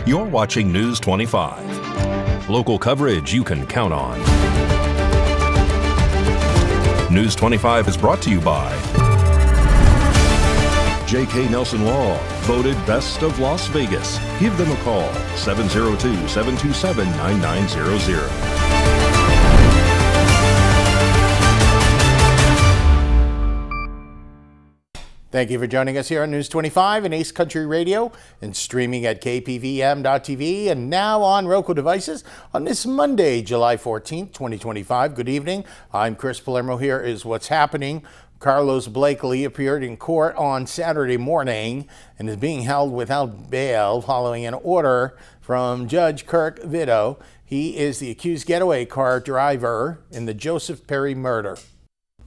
You're watching News 25. Local coverage you can count on. News 25 is brought to you by J.K. Nelson Law, voted Best of Las Vegas. Give them a call, 702-727-9900. Thank you for joining us here on News 25 and Ace Country Radio and streaming at KPVM.TV and now on Roku devices on this Monday, July 14th, 2025. Good evening. I'm Chris Palermo. Here is what's happening. Carlos Blakely appeared in court on Saturday morning and is being held without bail following an order from Judge Kirk Vito. He is the accused getaway car driver in the Joseph Perry murder.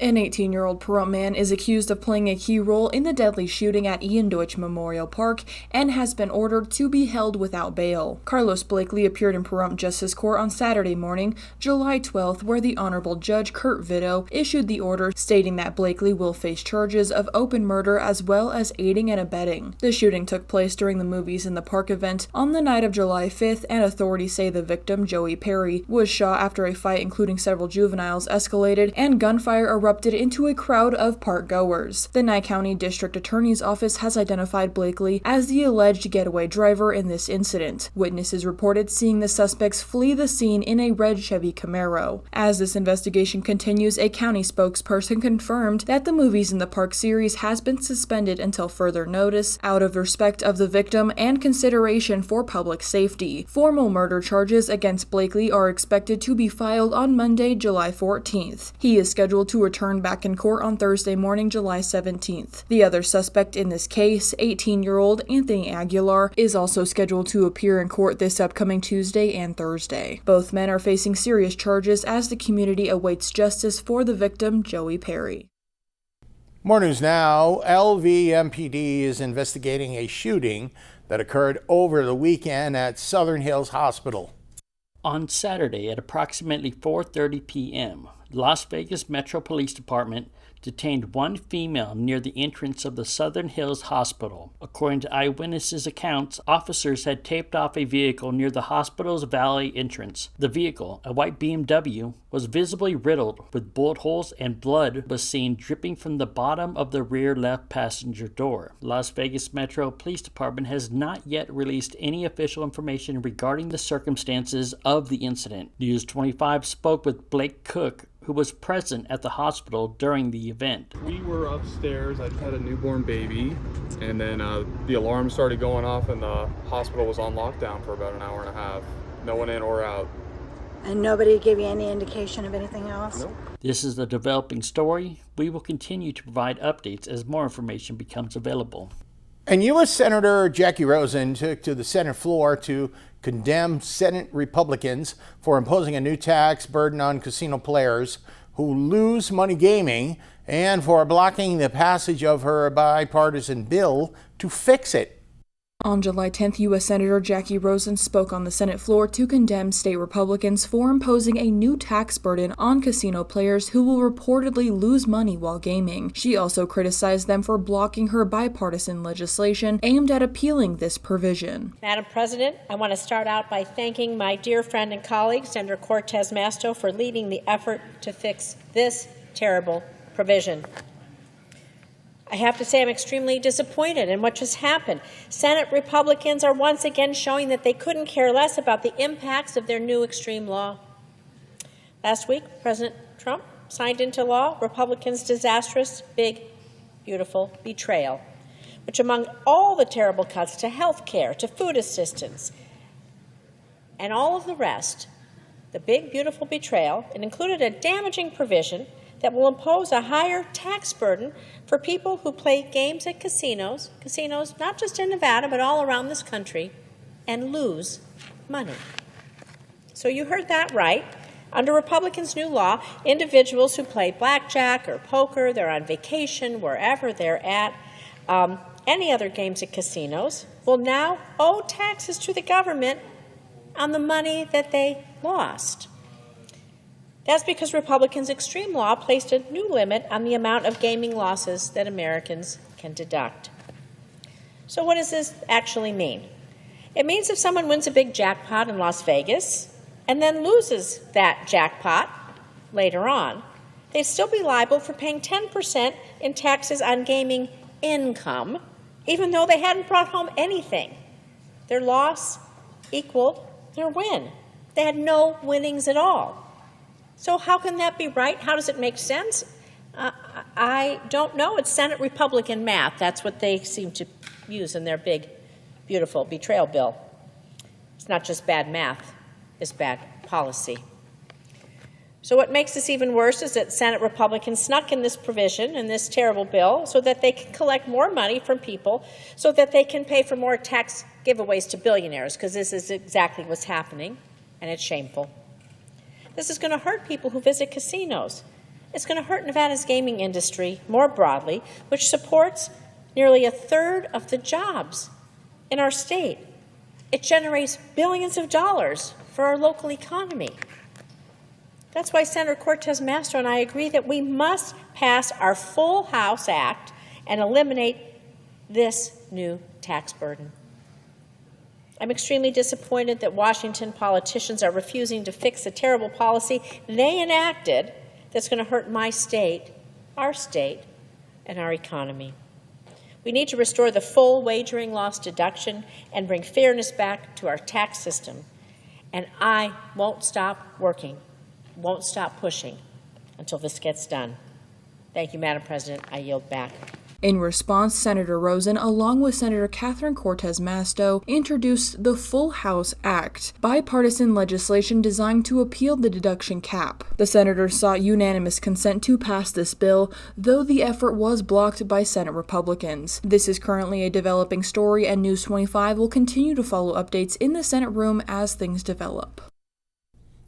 An 18-year-old Pahrump man is accused of playing a key role in the deadly shooting at Ian Deutsch Memorial Park and has been ordered to be held without bail. Carlos Blakely appeared in Pahrump Justice Court on Saturday morning, July 12th, where the Honorable Judge Kurt Vito issued the order stating that Blakely will face charges of open murder as well as aiding and abetting. The shooting took place during the Movies in the Park event on the night of July 5th, and authorities say the victim, Joey Perry, was shot after a fight including several juveniles escalated and gunfire erupted into a crowd of park goers. The Nye County District Attorney's Office has identified Blakely as the alleged getaway driver in this incident. Witnesses reported seeing the suspects flee the scene in a red Chevy Camaro. As this investigation continues, a county spokesperson confirmed that the Movies in the Park series has been suspended until further notice, out of respect of the victim and consideration for public safety. Formal murder charges against Blakely are expected to be filed on Monday, July 14th. He is scheduled to return back in court on Thursday morning, July 17th. The other suspect in this case, 18-year-old Anthony Aguilar, is also scheduled to appear in court this upcoming Tuesday and Thursday. Both men are facing serious charges as the community awaits justice for the victim, Joey Perry. More news now. LVMPD is investigating a shooting that occurred over the weekend at Southern Hills Hospital. On Saturday at approximately 4:30 p.m., Las Vegas Metro Police Department detained one female near the entrance of the Southern Hills Hospital. According to eyewitnesses' accounts, officers had taped off a vehicle near the hospital's valley entrance. The vehicle, a white BMW, was visibly riddled with bullet holes, and blood was seen dripping from the bottom of the rear left passenger door. Las Vegas Metro Police Department has not yet released any official information regarding the circumstances of the incident. News 25 spoke with Blake Cook, who was present at the hospital during the event. We were upstairs. I just had a newborn baby, and then the alarm started going off, and the hospital was on lockdown for about an hour and a half. No one in or out. And nobody gave you any indication of anything else? Nope. This is a developing story. We will continue to provide updates as more information becomes available. And U.S. Senator Jackie Rosen took to the Senate floor to condemn Senate Republicans for imposing a new tax burden on casino players who lose money gaming and for blocking the passage of her bipartisan bill to fix it. On July 10th, U.S. Senator Jackie Rosen spoke on the Senate floor to condemn state Republicans for imposing a new tax burden on casino players who will reportedly lose money while gaming. She also criticized them for blocking her bipartisan legislation aimed at appealing this provision. Madam President, I want to start out by thanking my dear friend and colleague, Senator Cortez Masto, for leading the effort to fix this terrible provision. I have to say I'm extremely disappointed in what just happened. Senate Republicans are once again showing that they couldn't care less about the impacts of their new extreme law. Last week, President Trump signed into law Republicans' disastrous, big, beautiful betrayal, which among all the terrible cuts to health care, to food assistance, and all of the rest, the big, beautiful betrayal, it included a damaging provision that will impose a higher tax burden for people who play games at casinos not just in Nevada, but all around this country, and lose money. So you heard that right. Under Republicans' new law, individuals who play blackjack or poker, they're on vacation, wherever they're at, any other games at casinos, will now owe taxes to the government on the money that they lost. That's because Republicans' extreme law placed a new limit on the amount of gaming losses that Americans can deduct. So what does this actually mean? It means if someone wins a big jackpot in Las Vegas and then loses that jackpot later on, they'd still be liable for paying 10% in taxes on gaming income, even though they hadn't brought home anything. Their loss equaled their win. They had no winnings at all. So how can that be right? How does it make sense? I don't know. It's Senate Republican math. That's what they seem to use in their big, beautiful betrayal bill. It's not just bad math, it's bad policy. So what makes this even worse is that Senate Republicans snuck in this provision in this terrible bill so that they can collect more money from people so that they can pay for more tax giveaways to billionaires, because this is exactly what's happening, and it's shameful. This is going to hurt people who visit casinos. It's going to hurt Nevada's gaming industry more broadly, which supports nearly a third of the jobs in our state. It generates billions of dollars for our local economy. That's why Senator Cortez Masto and I agree that we must pass our Full House Act and eliminate this new tax burden. I'm extremely disappointed that Washington politicians are refusing to fix the terrible policy they enacted that's going to hurt my state, and our economy. We need to restore the full wagering loss deduction and bring fairness back to our tax system. And I won't stop working, won't stop pushing until this gets done. Thank you, Madam President. I yield back. In response, Senator Rosen, along with Senator Catherine Cortez Masto, introduced the Full House Act, bipartisan legislation designed to appeal the deduction cap. The senators sought unanimous consent to pass this bill, though the effort was blocked by Senate Republicans. This is currently a developing story, and News 25 will continue to follow updates in the Senate room as things develop.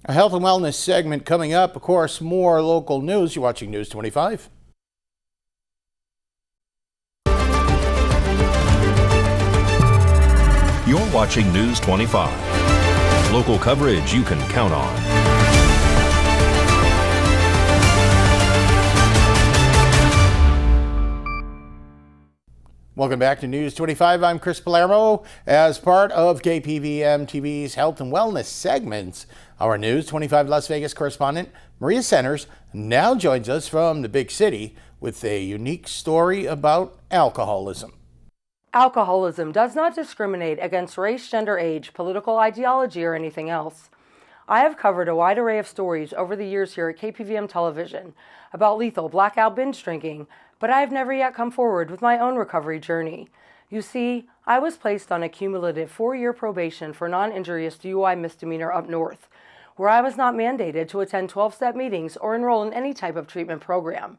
A health and wellness segment coming up. Of course, more local news. You're watching News 25. You're watching News 25. Local coverage you can count on. Welcome back to News 25. I'm Chris Palermo. As part of KPVM-TV's health and wellness segments, our News 25 Las Vegas correspondent, Maria Centers, now joins us from the big city with a unique story about alcoholism. Alcoholism does not discriminate against race, gender, age, political ideology, or anything else. I have covered a wide array of stories over the years here at KPVM-Television about lethal blackout binge drinking, but I have never yet come forward with my own recovery journey. You see, I was placed on a cumulative 4-year probation for non-injurious DUI misdemeanor up north, where I was not mandated to attend 12-step meetings or enroll in any type of treatment program.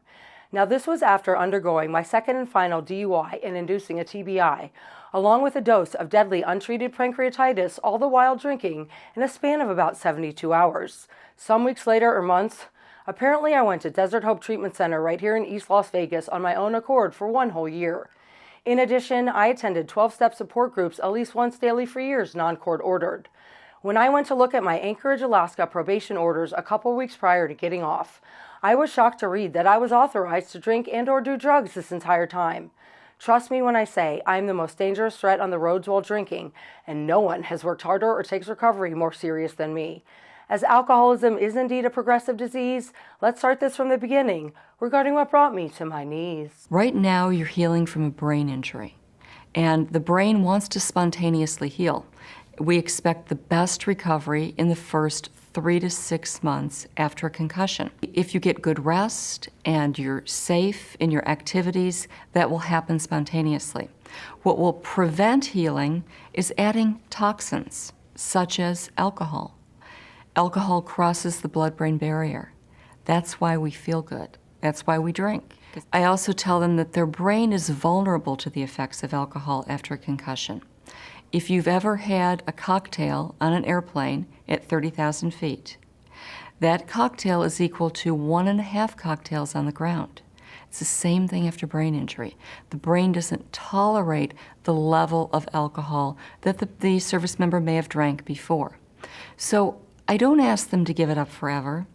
Now, this was after undergoing my second and final DUI and inducing a TBI, along with a dose of deadly untreated pancreatitis, all the while drinking in a span of about 72 hours. Some weeks later or months, apparently I went to Desert Hope Treatment Center right here in East Las Vegas on my own accord for 1 whole year. In addition, I attended 12-step support groups at least once daily for years, non-court ordered. When I went to look at my Anchorage, Alaska probation orders a couple weeks prior to getting off, I was shocked to read that I was authorized to drink and or do drugs this entire time. Trust me when I say I am the most dangerous threat on the roads while drinking, and no one has worked harder or takes recovery more serious than me. As alcoholism is indeed a progressive disease, let's start this from the beginning regarding what brought me to my knees. Right now you're healing from a brain injury, and the brain wants to spontaneously heal. We expect the best recovery in the first 3 to 6 months after a concussion. If you get good rest and you're safe in your activities, that will happen spontaneously. What will prevent healing is adding toxins, such as alcohol. Alcohol crosses the blood-brain barrier. That's why we feel good. That's why we drink. I also tell them that their brain is vulnerable to the effects of alcohol after a concussion. If you've ever had a cocktail on an airplane at 30,000 feet, that cocktail is equal to 1.5 cocktails on the ground. It's the same thing after brain injury. The brain doesn't tolerate the level of alcohol that the service member may have drank before. So I don't ask them to give it up forever.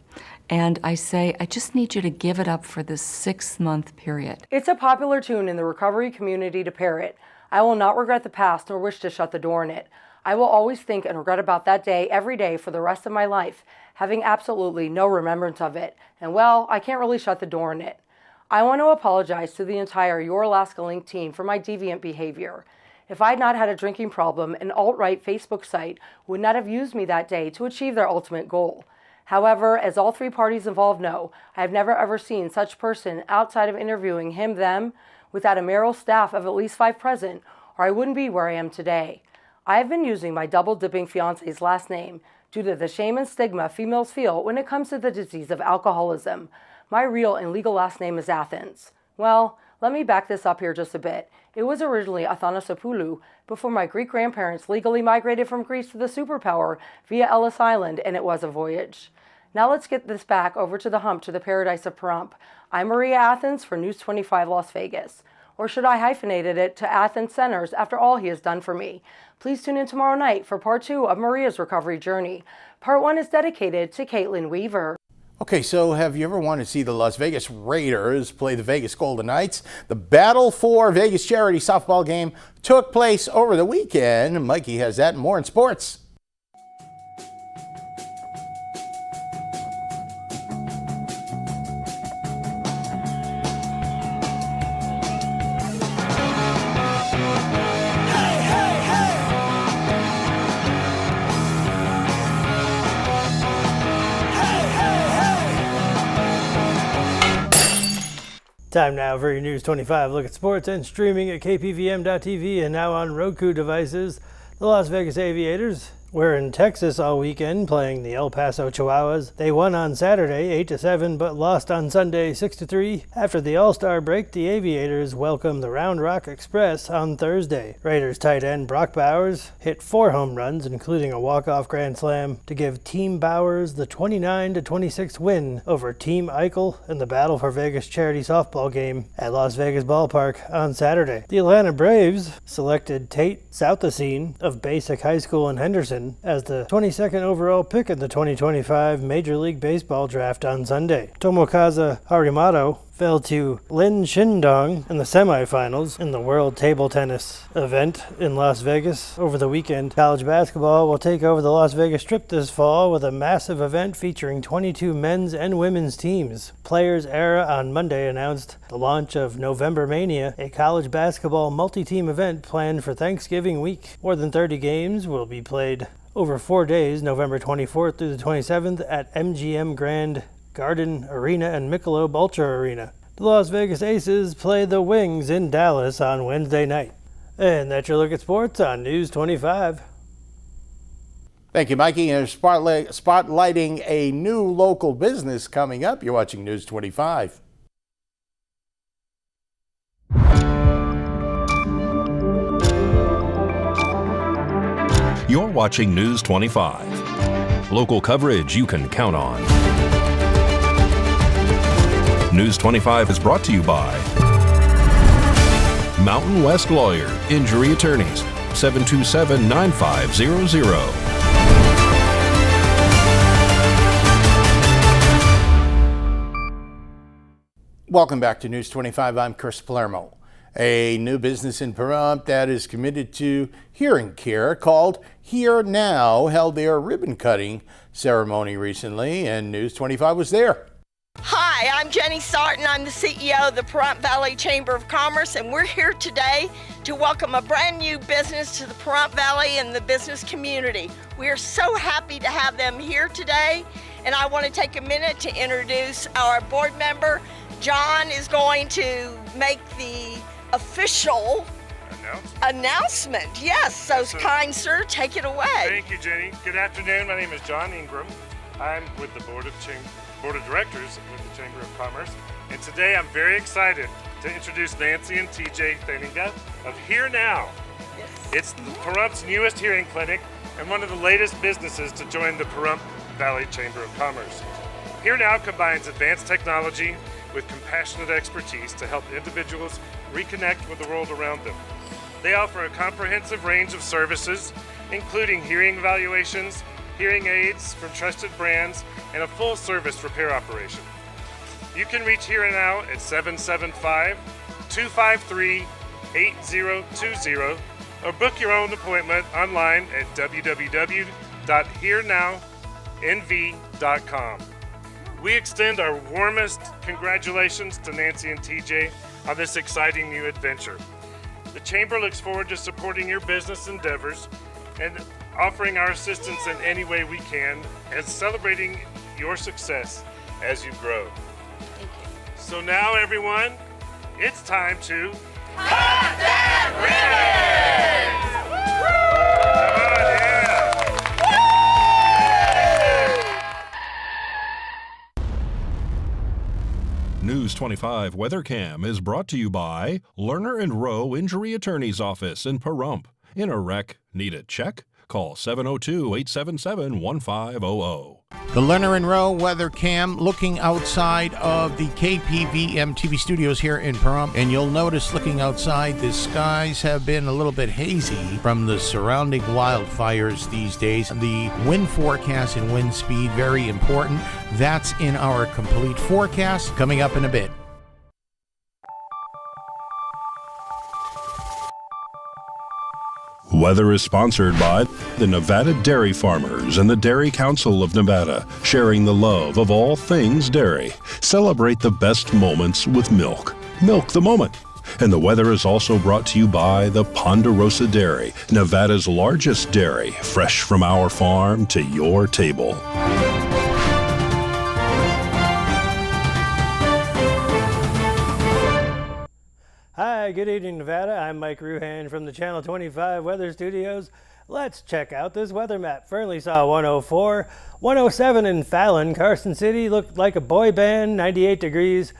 And I say, I just need you to give it up for this 6-month period. It's a popular tune in the recovery community to parrot. I will not regret the past nor wish to shut the door on it. I will always think and regret about that day every day for the rest of my life, having absolutely no remembrance of it. And well, I can't really shut the door on it. I want to apologize to the entire Your Alaska Link team for my deviant behavior. If I had not had a drinking problem, an alt-right Facebook site would not have used me that day to achieve their ultimate goal. However, as all three parties involved know, I have never ever seen such person outside of interviewing him, them, without a mayoral staff of at least 5 present, or I wouldn't be where I am today. I have been using my double-dipping fiance's last name due to the shame and stigma females feel when it comes to the disease of alcoholism. My real and legal last name is Athens. Well, let me back this up here just a bit. It was originally Athanasopoulou before my Greek grandparents legally migrated from Greece to the superpower via Ellis Island, and it was a voyage. Now let's get this back over to the hump to the paradise of Pahrump. I'm Maria Athens for News 25 Las Vegas. Or should I hyphenated it to Athens Centers after all he has done for me? Please tune in tomorrow night for part 2 of Maria's recovery journey. Part 1 is dedicated to Caitlin Weaver. Okay, so have you ever wanted to see the Las Vegas Raiders play the Vegas Golden Knights? The Battle for Vegas charity softball game took place over the weekend. Mikey has that and more in sports. Time now for your News 25 look at sports and streaming at KPVM.TV and now on Roku devices. The Las Vegas Aviators were in Texas all weekend playing the El Paso Chihuahuas. They won on Saturday 8-7 but lost on Sunday 6-3. After the All-Star break, the Aviators welcomed the Round Rock Express on Thursday. Raiders tight end Brock Bowers hit 4 home runs, including a walk-off grand slam, to give Team Bowers the 29-26 win over Team Eichel in the Battle for Vegas charity softball game at Las Vegas Ballpark on Saturday. The Atlanta Braves selected Tate Southasine of Basic High School in Henderson as the 22nd overall pick in the 2025 Major League Baseball draft on Sunday. Tomokazu Harimato fell to Lin Shindong in the semifinals in the World Table Tennis event in Las Vegas over the weekend. College basketball will take over the Las Vegas Strip this fall with a massive event featuring 22 men's and women's teams. Players Era on Monday announced the launch of November Mania, a college basketball multi-team event planned for Thanksgiving week. More than 30 games will be played over 4 days, November 24th through the 27th at MGM Grand Garden Arena and Michelob Ultra Arena. The Las Vegas Aces play the Wings in Dallas on Wednesday night. And that's your look at sports on News 25. Thank you, Mikey. And spotlighting a new local business coming up. You're watching News 25. You're watching News 25. Local coverage you can count on. News 25 is brought to you by Mountain West Lawyer, Injury Attorneys, 727-9500. Welcome back to News 25. I'm Chris Palermo. A new business in Pahrump that is committed to hearing care called Hear Now held their ribbon cutting ceremony recently, and News 25 was there. Hi, I'm Jenny Sarton. I'm the CEO of the Pahrump Valley Chamber of Commerce, and we're here today to welcome a brand new business to the Pahrump Valley and the business community. We are so happy to have them here today, and I want to take a minute to introduce our board member. John is going to make the official announcement. Yes, so kind sir, take it away. Thank you, Jenny. Good afternoon. My name is John Ingram. I'm with the Board of Directors with the Chamber of Commerce, and today I'm very excited to introduce Nancy and TJ Thaninga of Hear Now. Yes. It's Pahrump's newest hearing clinic and one of the latest businesses to join the Pahrump Valley Chamber of Commerce. Hear Now combines advanced technology with compassionate expertise to help individuals reconnect with the world around them. They offer a comprehensive range of services, including hearing evaluations, hearing aids from trusted brands, and a full-service repair operation. You can reach Hear Now at 775-253-8020 or book your own appointment online at www.hearnownv.com. We extend our warmest congratulations to Nancy and TJ on this exciting new adventure. The Chamber looks forward to supporting your business endeavors and offering our assistance in any way we can and celebrating your success as you grow. Thank you. So now, everyone, it's time to Cut that ribbon! Come on, yeah. News 25 Weather Cam is brought to you by Lerner and Rowe Injury Attorney's Office in Pahrump. In a wreck, need a check? Call 702-877-1500. The Lerner and Rowe Weather Cam looking outside of the KPVM-TV studios here in Pahrump. And you'll notice looking outside, the skies have been a little bit hazy from the surrounding wildfires these days. The wind forecast and wind speed, very important. That's in our complete forecast coming up in a bit. Weather is sponsored by the Nevada Dairy Farmers and the Dairy Council of Nevada, sharing the love of all things dairy. Celebrate the best moments with milk. Milk the moment. And the weather is also brought to you by the Ponderosa Dairy, Nevada's largest dairy, fresh from our farm to your table. Hi, good evening, Nevada. I'm Mike Ruhan from the Channel 25 Weather Studios. Let's check out this weather map. Fernley saw 104, 107 in Fallon. Carson City looked like a boy band, 98 degrees.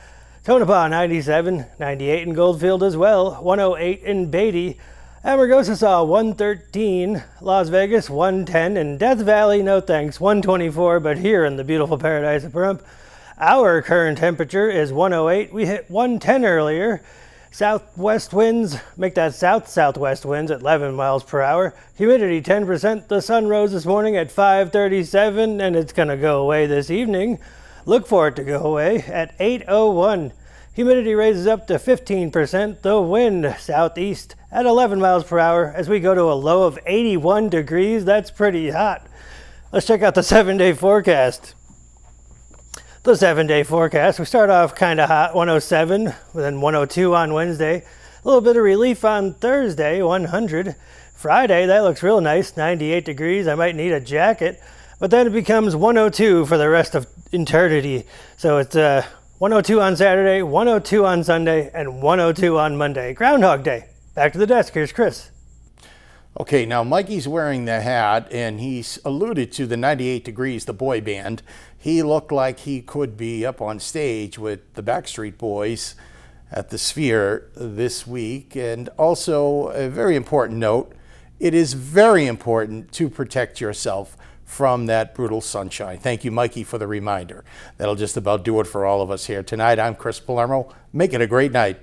Tonopah, 97, 98 in Goldfield as well, 108 in Beatty. Amargosa saw 113, Las Vegas 110, and Death Valley, no thanks, 124, but here in the beautiful paradise of Pahrump, our current temperature is 108. We hit 110 earlier. Southwest winds, make that south-southwest winds at 11 miles per hour. Humidity 10%. The sun rose this morning at 5:37 and it's going to go away this evening. Look for it to go away at 8:01. Humidity raises up to 15%. The wind southeast at 11 miles per hour as we go to a low of 81 degrees. That's pretty hot. Let's check out the 7-day forecast. The 7-day forecast, we start off kind of hot, 107, then 102 on Wednesday. A little bit of relief on Thursday, 100. Friday, that looks real nice, 98 degrees. I might need a jacket. But then it becomes 102 for the rest of eternity. So it's 102 on Saturday, 102 on Sunday, and 102 on Monday. Groundhog Day. Back to the desk. Here's Chris. Okay, now Mikey's wearing the hat, and he's alluded to the 98 Degrees, the boy band. He looked like he could be up on stage with the Backstreet Boys at the Sphere this week. And also, a very important note, it is very important to protect yourself from that brutal sunshine. Thank you, Mikey, for the reminder. That'll just about do it for all of us here tonight. I'm Chris Palermo. Make it a great night.